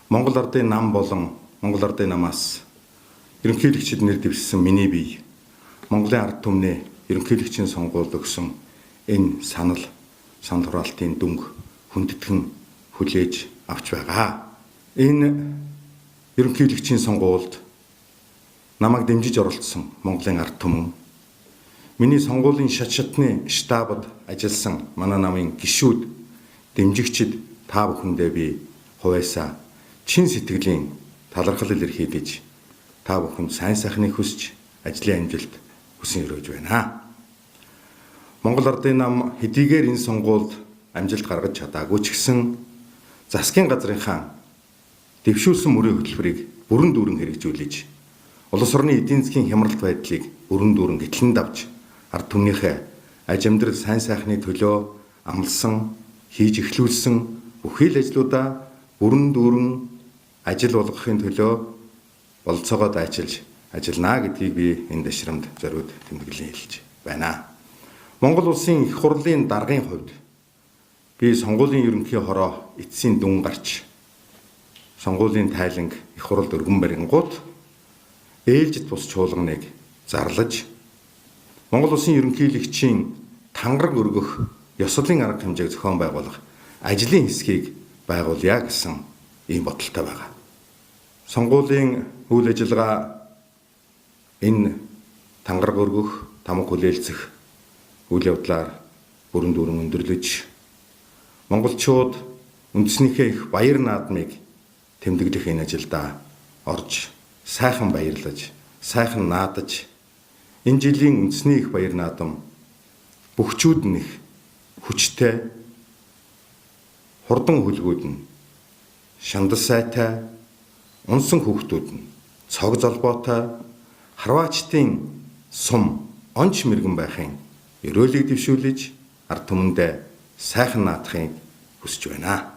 Монгол Ардын нам болон Монгол Ардын намаас ерөнхийлөгчид нэр дэвшсэн миний бие Монголын ард түмнээ ерөнхийлөгчийн сонгуульд өгсөн энэ санал хураалтын дүнг хүндэтгэн хүлээж авч байгаа. Энэ ерөнхийлөгчийн сонгуульд намайг дэмжиж оролцсон Монголын ард түмэн, миний сонгуулийн шатны штабд ажилласан манай намын гишүүд, дэмжигчид та бүхэндээ би хувьяасаа чин сэтгэлийн талархал илэрхийлж та бүхэнд сайн сайхныг хүсч ажлын амжилт хүсэн өрөөж байна. Монгол Ардын нам хэдийгээр энэ сонгуульд амжилт гаргаж чадаагүй ч гэсэн засгийн газрынхаа дэвшүүлсэн мөрийн хөтөлбөрийг бүрэн дүүрэн хэрэгжүүлж, улс орны эдийн засгийн хямралт байдлыг бүрэн дүүрэн гэтлэн давж, ард түмнийхээ аж амьдрал сайн сайхны төлөө амлсан, хийж эхлүүлсэн бүхий л ажлуудаа бүрэн дүүрэн ажил болгохын төлөө болцоогоо дайчилж ажиллана гэдгийг би энэ ташрамд зориуд тэмдэглэн хэлж байна. Монгол улсын их хурлын даргын хувьд би сонгуулийн ерөнхий хороо эцсийн дүн гарч сонгуулийн тайланг их хурлд өргөн барингууд ээлжид бус чуулганыг зарлаж Монгол улсын ерөнхийлөгчийн тангараг өргөх ёслолын арга хэмжээг зохион байгуулах ажлын хэсгийг байгуулъя гэсэн ийм бодолтой байгаа. Сонгуулийн үйл ажиллагаа энэ тангараг өргөх, тамга хүлээлцэх үйл явдлаар бүрэн дүүрэн өндөрлөж, монголчууд үндэснийхээ их баяр наадмыг тэмдэглэх энэ ажилдаа орж сайхан баярлаж, сайхан наадаж, энэ жилийн үндэсний их баяр наадам бөхчүүд нь их хүчтэй, хурдан хөлгүүд нь шандас сайтай, унсан хүүхдүүд нь цог золбоотой, харваачдын сум онч мэргэн байхын ерөөлийг дэвшүүлж ард түмэндээ сайхан наадахыг хүсэж байна.